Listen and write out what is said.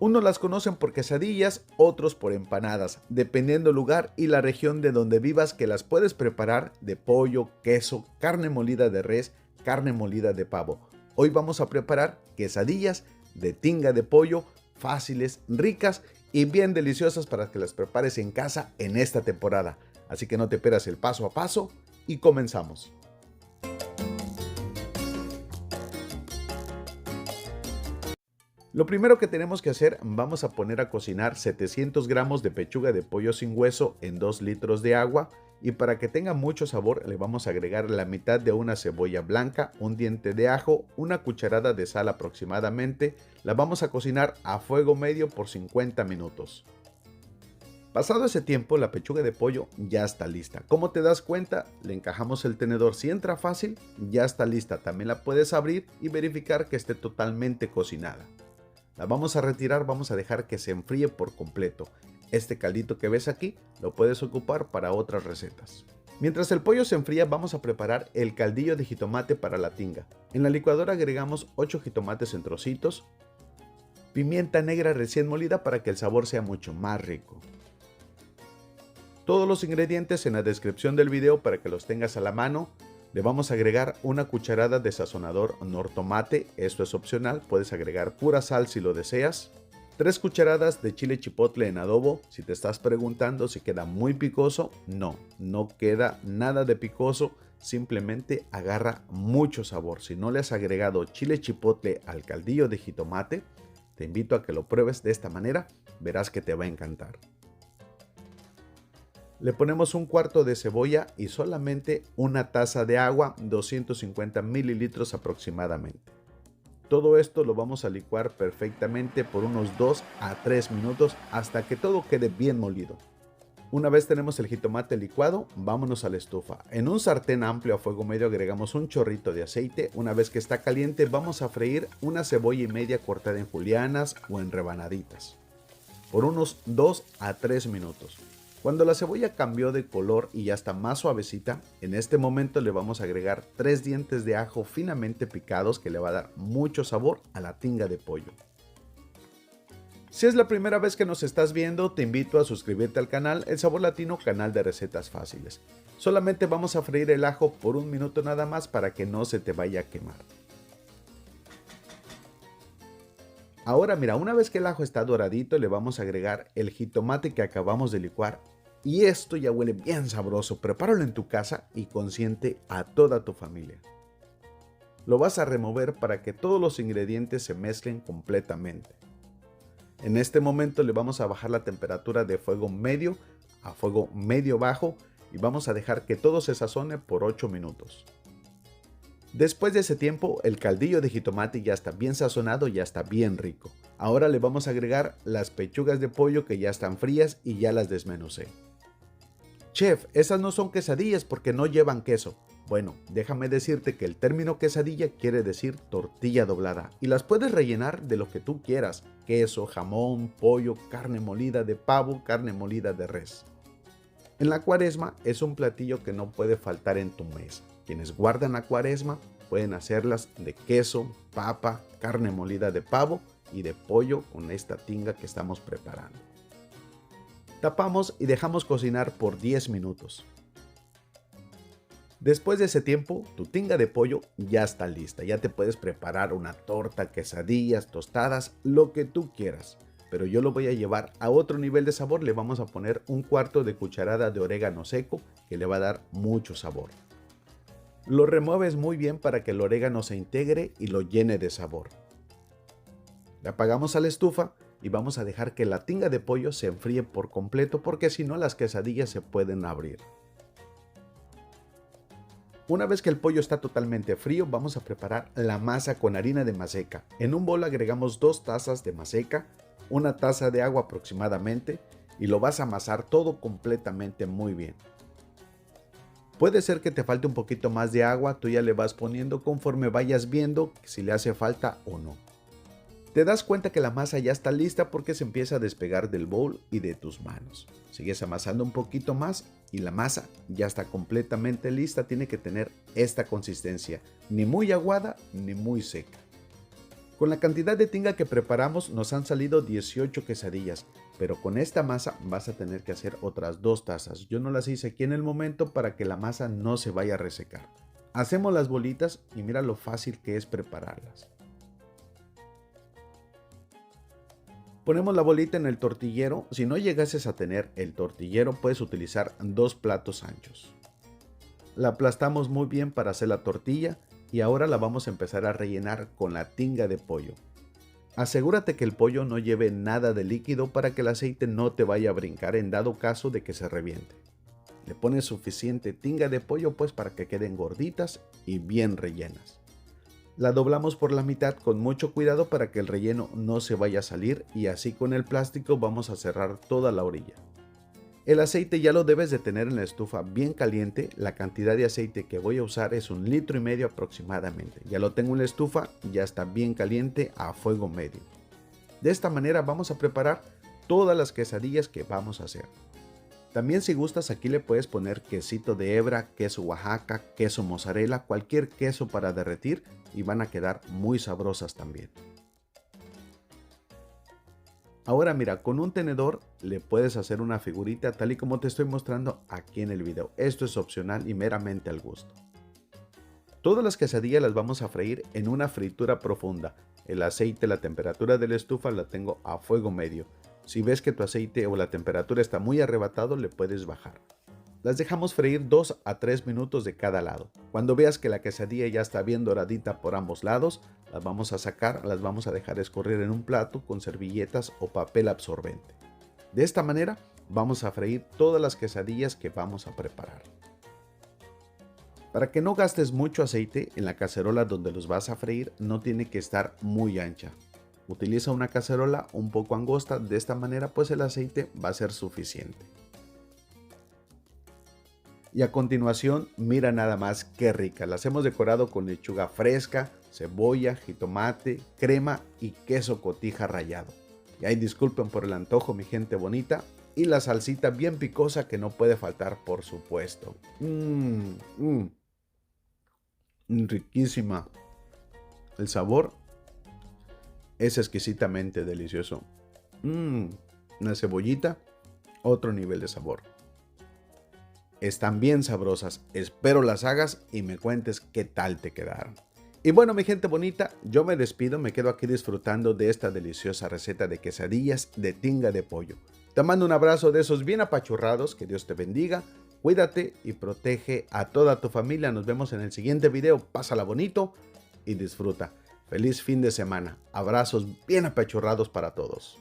Unos las conocen por quesadillas, otros por empanadas, dependiendo el lugar y la región de donde vivas, que las puedes preparar de pollo, queso, carne molida de res, carne molida de pavo. Hoy vamos a preparar quesadillas de tinga de pollo, fáciles, ricas y bien deliciosas para que las prepares en casa en esta temporada. Así que no te pierdas el paso a paso y comenzamos. Lo primero que tenemos que hacer, vamos a poner a cocinar 700 gramos de pechuga de pollo sin hueso en 2 litros de agua, y para que tenga mucho sabor le vamos a agregar la mitad de una cebolla blanca, un diente de ajo, una cucharada de sal aproximadamente. La vamos a cocinar a fuego medio por 50 minutos. Pasado ese tiempo, la pechuga de pollo ya está lista. ¿Cómo te das cuenta? Le encajamos el tenedor. Si entra fácil, ya está lista. También la puedes abrir y verificar que esté totalmente cocinada. La vamos a retirar, vamos a dejar que se enfríe por completo. Este caldito que ves aquí lo puedes ocupar para otras recetas. Mientras el pollo se enfría, vamos a preparar el caldillo de jitomate para la tinga. En la licuadora agregamos 8 jitomates en trocitos, pimienta negra recién molida para que el sabor sea mucho más rico. Todos los ingredientes en la descripción del video para que los tengas a la mano. Le vamos a agregar una cucharada de sazonador Nortomate, esto es opcional, puedes agregar pura sal si lo deseas. 3 cucharadas de chile chipotle en adobo. Si te estás preguntando si queda muy picoso, no queda nada de picoso, simplemente agarra mucho sabor. Si no le has agregado chile chipotle al caldillo de jitomate, te invito a que lo pruebes de esta manera, verás que te va a encantar. Le ponemos un cuarto de cebolla y solamente una taza de agua, 250 mililitros aproximadamente. Todo esto lo vamos a licuar perfectamente por unos 2 a 3 minutos hasta que todo quede bien molido. Una vez tenemos el jitomate licuado, vámonos a la estufa. En un sartén amplio a fuego medio agregamos un chorrito de aceite. Una vez que está caliente, vamos a freír una cebolla y media cortada en julianas o en rebanaditas por unos 2 a 3 minutos. Cuando la cebolla cambió de color y ya está más suavecita, en este momento le vamos a agregar 3 dientes de ajo finamente picados que le va a dar mucho sabor a la tinga de pollo. Si es la primera vez que nos estás viendo, te invito a suscribirte al canal El Sabor Latino, canal de recetas fáciles. Solamente vamos a freír el ajo por un minuto nada más para que no se te vaya a quemar. Ahora mira, una vez que el ajo está doradito, le vamos a agregar el jitomate que acabamos de licuar y esto ya huele bien sabroso. Prepáralo en tu casa y consiente a toda tu familia. Lo vas a remover para que todos los ingredientes se mezclen completamente. En este momento le vamos a bajar la temperatura de fuego medio a fuego medio bajo y vamos a dejar que todo se sazone por 8 minutos. Después de ese tiempo, el caldillo de jitomate ya está bien sazonado, ya está bien rico. Ahora le vamos a agregar las pechugas de pollo que ya están frías y ya las desmenucé. Chef, esas no son quesadillas porque no llevan queso. Bueno, déjame decirte que el término quesadilla quiere decir tortilla doblada y las puedes rellenar de lo que tú quieras: queso, jamón, pollo, carne molida de pavo, carne molida de res. En la cuaresma es un platillo que no puede faltar en tu mesa. Quienes guardan la cuaresma pueden hacerlas de queso, papa, carne molida de pavo y de pollo con esta tinga que estamos preparando. Tapamos y dejamos cocinar por 10 minutos. Después de ese tiempo, tu tinga de pollo ya está lista. Ya te puedes preparar una torta, quesadillas, tostadas, lo que tú quieras. Pero yo lo voy a llevar a otro nivel de sabor. Le vamos a poner un cuarto de cucharada de orégano seco que le va a dar mucho sabor. Lo remueves muy bien para que el orégano se integre y lo llene de sabor. Le apagamos a la estufa y vamos a dejar que la tinga de pollo se enfríe por completo porque si no las quesadillas se pueden abrir. Una vez que el pollo está totalmente frío, vamos a preparar la masa con harina de maseca. En un bol agregamos 2 tazas de maseca, una taza de agua aproximadamente y lo vas a amasar todo completamente muy bien. Puede ser que te falte un poquito más de agua, tú ya le vas poniendo conforme vayas viendo si le hace falta o no. Te das cuenta que la masa ya está lista porque se empieza a despegar del bowl y de tus manos. Sigues amasando un poquito más y la masa ya está completamente lista. Tiene que tener esta consistencia, ni muy aguada ni muy seca. Con la cantidad de tinga que preparamos nos han salido 18 quesadillas, pero con esta masa vas a tener que hacer otras 2 tazas. Yo no las hice aquí en el momento para que la masa no se vaya a resecar. Hacemos las bolitas y mira lo fácil que es prepararlas. Ponemos la bolita en el tortillero. Si no llegases a tener el tortillero, puedes utilizar 2 platos anchos. La aplastamos muy bien para hacer la tortilla y ahora la vamos a empezar a rellenar con la tinga de pollo. Asegúrate que el pollo no lleve nada de líquido para que el aceite no te vaya a brincar en dado caso de que se reviente. Le pones suficiente tinga de pollo pues para que queden gorditas y bien rellenas. La doblamos por la mitad con mucho cuidado para que el relleno no se vaya a salir y así con el plástico vamos a cerrar toda la orilla. El aceite ya lo debes de tener en la estufa bien caliente. La cantidad de aceite que voy a usar es 1,5 litros aproximadamente. Ya lo tengo en la estufa, ya está bien caliente a fuego medio. De esta manera vamos a preparar todas las quesadillas que vamos a hacer. También si gustas aquí le puedes poner quesito de hebra, queso Oaxaca, queso mozzarella, cualquier queso para derretir y van a quedar muy sabrosas también. Ahora mira, con un tenedor le puedes hacer una figurita tal y como te estoy mostrando aquí en el video. Esto es opcional y meramente al gusto. Todas las quesadillas las vamos a freír en una fritura profunda. El aceite, la temperatura de la estufa la tengo a fuego medio. Si ves que tu aceite o la temperatura está muy arrebatado, le puedes bajar. Las dejamos freír 2 a 3 minutos de cada lado. Cuando veas que la quesadilla ya está bien doradita por ambos lados, las vamos a sacar, las vamos a dejar escurrir en un plato con servilletas o papel absorbente. De esta manera vamos a freír todas las quesadillas que vamos a preparar. Para que no gastes mucho aceite, en la cacerola donde los vas a freír no tiene que estar muy ancha. Utiliza una cacerola un poco angosta, de esta manera pues el aceite va a ser suficiente. Y a continuación, mira nada más qué rica. Las hemos decorado con lechuga fresca, cebolla, jitomate, crema y queso cotija rallado. Y ahí disculpen por el antojo, mi gente bonita. Y la salsita bien picosa que no puede faltar, por supuesto. Riquísima. El sabor es exquisitamente delicioso. Una cebollita, otro nivel de sabor. Están bien sabrosas, espero las hagas y me cuentes qué tal te quedaron. Y bueno, mi gente bonita, yo me despido, me quedo aquí disfrutando de esta deliciosa receta de quesadillas de tinga de pollo. Te mando un abrazo de esos bien apachurrados, que Dios te bendiga, cuídate y protege a toda tu familia. Nos vemos en el siguiente video, pásala bonito y disfruta. Feliz fin de semana, abrazos bien apachurrados para todos.